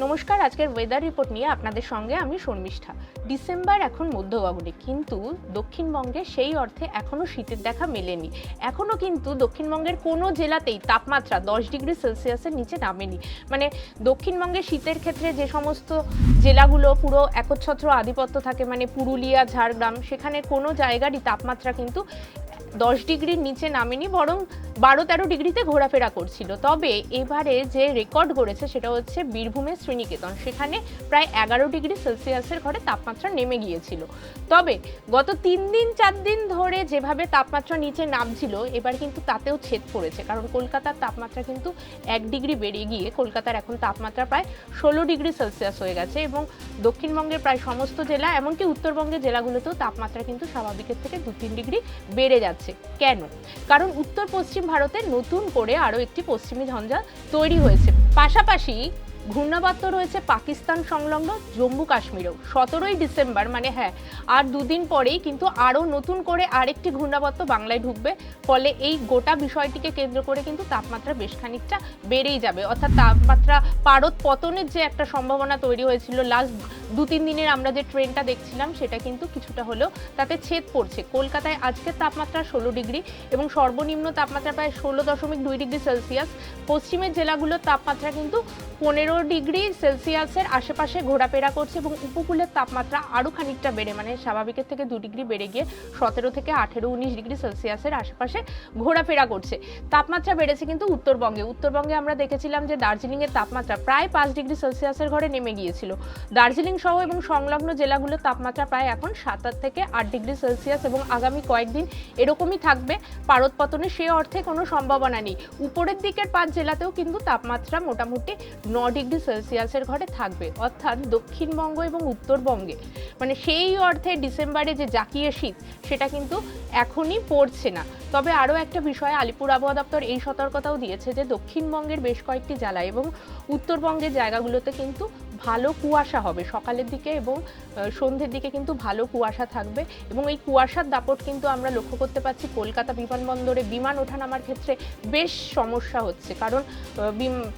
নমস্কার, আজকের weather report নিয়ে আপনাদের সঙ্গে আমি শর্মিষ্ঠা। ডিসেম্বর এখন মধ্যগগনে, কিন্তু দক্ষিণবঙ্গে সেই অর্থে এখনও শীতের দেখা মেলেনি। এখনও কিন্তু দক্ষিণবঙ্গের কোনো জেলাতেই তাপমাত্রা 10 ডিগ্রি সেলসিয়াসের নিচে নামেনি। মানে দক্ষিণবঙ্গে শীতের ক্ষেত্রে যে সমস্ত জেলাগুলো পুরো একচ্ছত্র আধিপত্য থাকে, মানে পুরুলিয়া, ঝাড়গ্রাম, সেখানে কোনো জায়গারই তাপমাত্রা কিন্তু 10 ডিগ্রির নিচে নামেনি, বরং 12-13 ডিগ্রিতে ঘোরাফেরা করছিল। তবে এবারে যে রেকর্ড করেছে সেটা হচ্ছে বীরভূমের শ্রীনিকেতন, সেখানে প্রায় 11 ডিগ্রি সেলসিয়াসের ঘরে তাপমাত্রা নেমে গিয়েছিল। তবে গত 3-4 দিন ধরে যেভাবে তাপমাত্রা নিচে নামছিল, এবার কিন্তু তাতেও ছেদ পড়েছে, কারণ কলকাতার তাপমাত্রা কিন্তু 1 ডিগ্রি বেড়ে গিয়ে কলকাতার এখন তাপমাত্রা প্রায় 16 ডিগ্রি সেলসিয়াস হয়ে গেছে। এবং দক্ষিণবঙ্গের প্রায় সমস্ত জেলা, এমনকি উত্তরবঙ্গের জেলাগুলোতেও তাপমাত্রা কিন্তু স্বাভাবিকের থেকে 2-3 ডিগ্রি বেড়ে যাচ্ছে। কেন? কারণ উত্তর পশ্চিম ভারতে নতুন করে আরও একটি পশ্চিমী ঝঞ্ঝা তৈরি হয়েছে। পাশাপাশি ঘূর্ণাবর্ত রয়েছে পাকিস্তান সংলগ্ন জম্মু কাশ্মীরেও। 17ই ডিসেম্বর, মানে আর দুদিন পরেই কিন্তু আরও নতুন করে আরেকটি ঘূর্ণাবর্ত বাংলায় ঢুকবে। ফলে এই গোটা বিষয়টিকে কেন্দ্র করে কিন্তু তাপমাত্রা বেশ খানিকটা বেড়েই যাবে। অর্থাৎ তাপমাত্রা পারদ পতনের যে একটা সম্ভাবনা তৈরি হয়েছিল লাস্ট 2-3 দিনের আমরা যে ট্রেন্ডটা দেখছিলাম, সেটা কিন্তু কিছুটা হলেও তাতে ছেদ পড়ছে। কলকাতায় আজকের তাপমাত্রা 16 ডিগ্রি এবং সর্বনিম্ন তাপমাত্রা প্রায় 16.2 ডিগ্রি সেলসিয়াস। পশ্চিমের জেলাগুলোর তাপমাত্রা কিন্তু 15 ডিগ্রি সেলসিয়াসের আশেপাশে ঘোরাফেরা করছে এবং উপকূলের তাপমাত্রা আরও খানিকটা বেড়ে, মানে স্বাভাবিকের থেকে 2 ডিগ্রি বেড়ে গিয়ে 17 থেকে 18-19 ডিগ্রি সেলসিয়াসের আশেপাশে ঘোরাফেরা করছে। তাপমাত্রা বেড়েছে কিন্তু উত্তরবঙ্গে আমরা দেখেছিলাম যে দার্জিলিংয়ের তাপমাত্রা প্রায় 5 ডিগ্রি সেলসিয়াসের ঘরে নেমে গিয়েছিল। দার্জিলিং সহ এবং সংলগ্ন জেলাগুলোর তাপমাত্রা প্রায় এখন 7 থেকে 8 ডিগ্রি সেলসিয়াস এবং আগামী কয়েকদিন এরকমই থাকবে। পারদ পতনের সে অর্থে কোনো সম্ভাবনা নেই। উপরের দিকের 5 জেলাতেও কিন্তু তাপমাত্রা মোটামুটি 9 ডিগ্রি সেলসিয়াসের ঘরে থাকবে। অর্থাৎ দক্ষিণবঙ্গ এবং উত্তরবঙ্গে মানে সেই অর্থে ডিসেম্বরে যে জাঁকিয়ে শীত, সেটা কিন্তু এখনই পড়ছে না। তবে আরও একটা বিষয়, আলিপুর আবহাওয়া দপ্তর এই সতর্কতাও দিয়েছে যে দক্ষিণবঙ্গের বেশ কয়েকটি জেলা এবং উত্তরবঙ্গের জায়গাগুলোতে কিন্তু ভালো কুয়াশা হবে সকালের দিকে এবং সন্ধ্যের দিকে কিন্তু ভালো কুয়াশা থাকবে। এবং এই কুয়াশার দাপট কিন্তু আমরা লক্ষ্য করতে পারছি কলকাতা বিমানবন্দরে বিমান ওঠানামার ক্ষেত্রে বেশ সমস্যা হচ্ছে, কারণ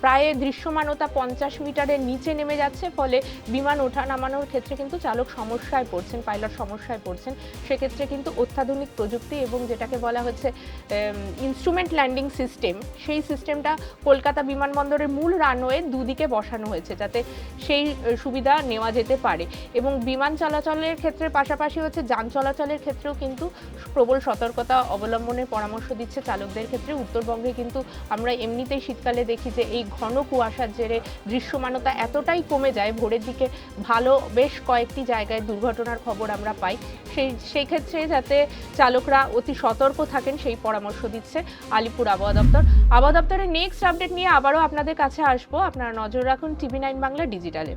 প্রায় দৃশ্যমানতা 50 মিটারের নিচে নেমে যাচ্ছে। ফলে বিমান ওঠানামানোর ক্ষেত্রে কিন্তু চালক সমস্যায় পড়ছেন, পাইলট সমস্যায় পড়ছেন। সেক্ষেত্রে কিন্তু অত্যাধুনিক প্রযুক্তি এবং যেটাকে বলা হচ্ছে ইনস্ট্রুমেন্ট ল্যান্ডিং সিস্টেম, সেই সিস্টেমটা কলকাতা বিমানবন্দরের মূল রানওয়ে দুদিকে বসানো হয়েছে, যাতে সেই সুবিধা নেওয়া যেতে পারে। এবং বিমান চলাচলের ক্ষেত্রে পাশাপাশি হচ্ছে যান চলাচলের ক্ষেত্রেও কিন্তু প্রবল সতর্কতা অবলম্বনের পরামর্শ দিচ্ছে চালকদের ক্ষেত্রে। উত্তরবঙ্গে কিন্তু আমরা এমনিতেই শীতকালে দেখি যে এই ঘন কুয়াশার জেরে দৃশ্যমানতা এতটাই কমে যায়, ভোরের দিকে ভালো বেশ কয়েকটি জায়গায় দুর্ঘটনার খবর আমরা পাই। সেই ক্ষেত্রে যাতে চালকরা অতি সতর্ক থাকেন সেই পরামর্শ দিচ্ছে আলিপুর আবহাওয়া দপ্তর। আবহাওয়া দপ্তরের নেক্সট আপডেট নিয়ে আবারও আপনাদের কাছে আসবো। আপনারা নজর রাখুন TV9 বাংলা ডিজিটালে।